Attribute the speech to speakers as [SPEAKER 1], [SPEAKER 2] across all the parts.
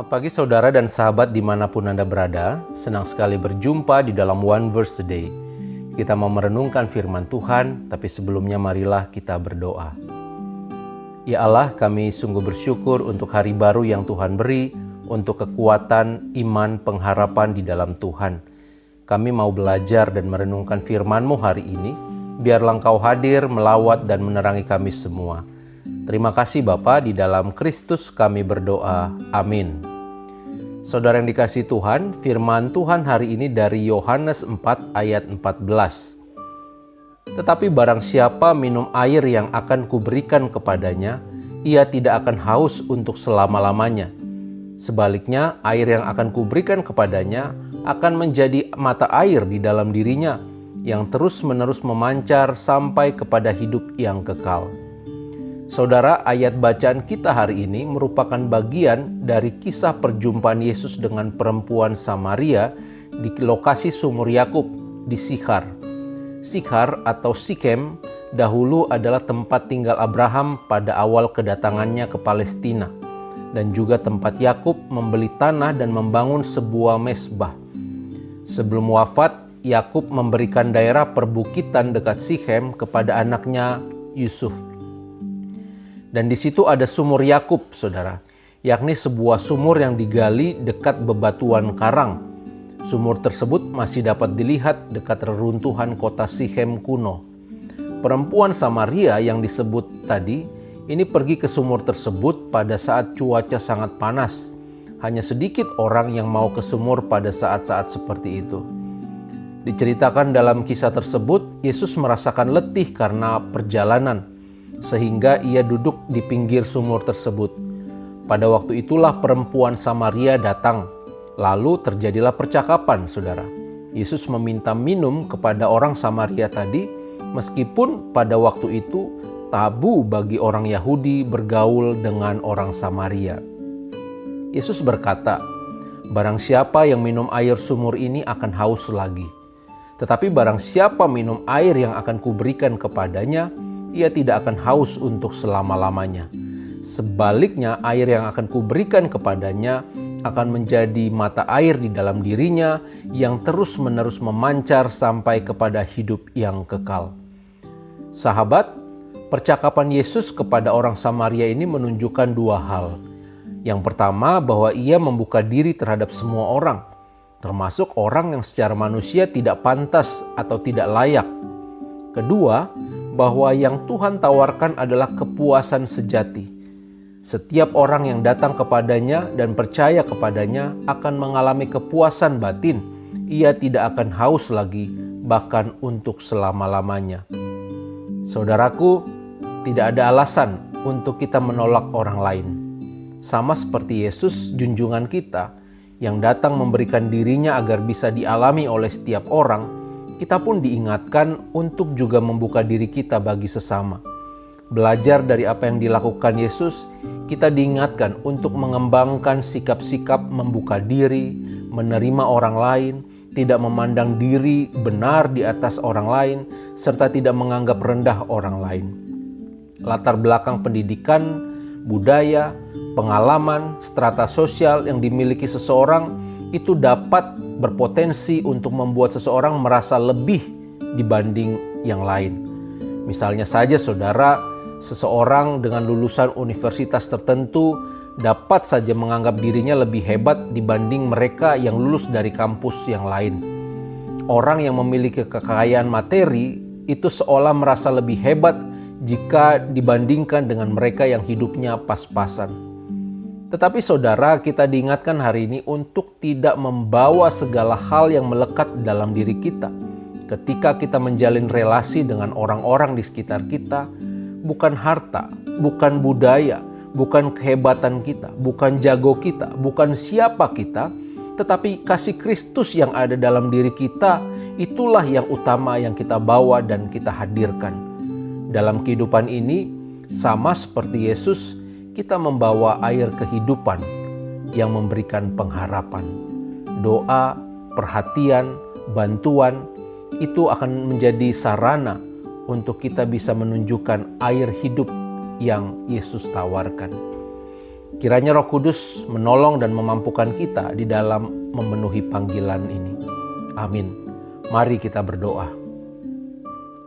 [SPEAKER 1] Selamat pagi saudara dan sahabat dimanapun Anda berada. Senang sekali berjumpa di dalam One Verse a Day. Kita mau merenungkan firman Tuhan, tapi sebelumnya marilah kita berdoa. Ya Allah, kami sungguh bersyukur untuk hari baru yang Tuhan beri, untuk kekuatan, iman, pengharapan di dalam Tuhan. Kami mau belajar dan merenungkan firman-Mu hari ini, biarlah Engkau hadir, melawat dan menerangi kami semua. Terima kasih Bapa, di dalam Kristus kami berdoa. Amin. Saudara yang dikasihi Tuhan, firman Tuhan hari ini dari Yohanes 4 ayat 14. Tetapi barang siapa minum air yang akan kuberikan kepadanya, ia tidak akan haus untuk selama-lamanya. Sebaliknya, air yang akan kuberikan kepadanya akan menjadi mata air di dalam dirinya, yang terus-menerus memancar sampai kepada hidup yang kekal. Saudara, ayat bacaan kita hari ini merupakan bagian dari kisah perjumpaan Yesus dengan perempuan Samaria di lokasi sumur Yakub di Sikhar. Sikhar atau Sikem dahulu adalah tempat tinggal Abraham pada awal kedatangannya ke Palestina, dan juga tempat Yakub membeli tanah dan membangun sebuah mezbah. Sebelum wafat, Yakub memberikan daerah perbukitan dekat Sikem kepada anaknya Yusuf. Dan di situ ada sumur Yakub, saudara, yakni sebuah sumur yang digali dekat bebatuan karang. Sumur tersebut masih dapat dilihat dekat reruntuhan kota Sikhem kuno. Perempuan Samaria yang disebut tadi, ini pergi ke sumur tersebut pada saat cuaca sangat panas. Hanya sedikit orang yang mau ke sumur pada saat-saat seperti itu. Diceritakan dalam kisah tersebut, Yesus merasakan letih karena perjalanan, sehingga ia duduk di pinggir sumur tersebut. Pada waktu itulah perempuan Samaria datang. Lalu terjadilah percakapan, saudara. Yesus meminta minum kepada orang Samaria tadi, meskipun pada waktu itu tabu bagi orang Yahudi bergaul dengan orang Samaria. Yesus berkata, "Barang siapa yang minum air sumur ini akan haus lagi. Tetapi barang siapa minum air yang akan kuberikan kepadanya, ia tidak akan haus untuk selama-lamanya. Sebaliknya, air yang akan kuberikan kepadanya akan menjadi mata air di dalam dirinya yang terus-menerus memancar sampai kepada hidup yang kekal." Sahabat, percakapan Yesus kepada orang Samaria ini menunjukkan dua hal. Yang pertama, bahwa ia membuka diri terhadap semua orang, termasuk orang yang secara manusia tidak pantas atau tidak layak. Kedua, bahwa yang Tuhan tawarkan adalah kepuasan sejati. Setiap orang yang datang kepadanya dan percaya kepadanya akan mengalami kepuasan batin. Ia tidak akan haus lagi, bahkan untuk selama-lamanya. Saudaraku, tidak ada alasan untuk kita menolak orang lain. Sama seperti Yesus, junjungan kita, yang datang memberikan dirinya agar bisa dialami oleh setiap orang, kita pun diingatkan untuk juga membuka diri kita bagi sesama. Belajar dari apa yang dilakukan Yesus, kita diingatkan untuk mengembangkan sikap-sikap membuka diri, menerima orang lain, tidak memandang diri benar di atas orang lain, serta tidak menganggap rendah orang lain. Latar belakang pendidikan, budaya, pengalaman, strata sosial yang dimiliki seseorang itu dapat berpotensi untuk membuat seseorang merasa lebih dibanding yang lain. Misalnya saja saudara, seseorang dengan lulusan universitas tertentu dapat saja menganggap dirinya lebih hebat dibanding mereka yang lulus dari kampus yang lain. Orang yang memiliki kekayaan materi itu seolah merasa lebih hebat jika dibandingkan dengan mereka yang hidupnya pas-pasan. Tetapi saudara, kita diingatkan hari ini untuk tidak membawa segala hal yang melekat dalam diri kita. Ketika kita menjalin relasi dengan orang-orang di sekitar kita, bukan harta, bukan budaya, bukan kehebatan kita, bukan jago kita, bukan siapa kita, tetapi kasih Kristus yang ada dalam diri kita, itulah yang utama yang kita bawa dan kita hadirkan. Dalam kehidupan ini, sama seperti Yesus, kita membawa air kehidupan yang memberikan pengharapan. Doa, perhatian, bantuan, itu akan menjadi sarana untuk kita bisa menunjukkan air hidup yang Yesus tawarkan. Kiranya Roh Kudus menolong dan memampukan kita di dalam memenuhi panggilan ini. Amin. Mari kita berdoa.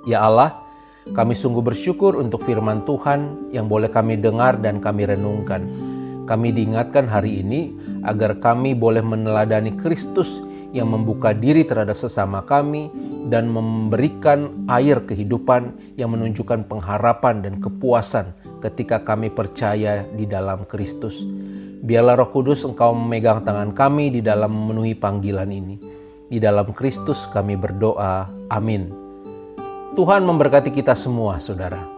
[SPEAKER 1] Ya Allah, kami sungguh bersyukur untuk firman Tuhan yang boleh kami dengar dan kami renungkan. Kami diingatkan hari ini agar kami boleh meneladani Kristus yang membuka diri terhadap sesama kami dan memberikan air kehidupan yang menunjukkan pengharapan dan kepuasan ketika kami percaya di dalam Kristus. Biarlah Roh Kudus Engkau memegang tangan kami di dalam memenuhi panggilan ini. Di dalam Kristus kami berdoa. Amin. Tuhan memberkati kita semua, saudara.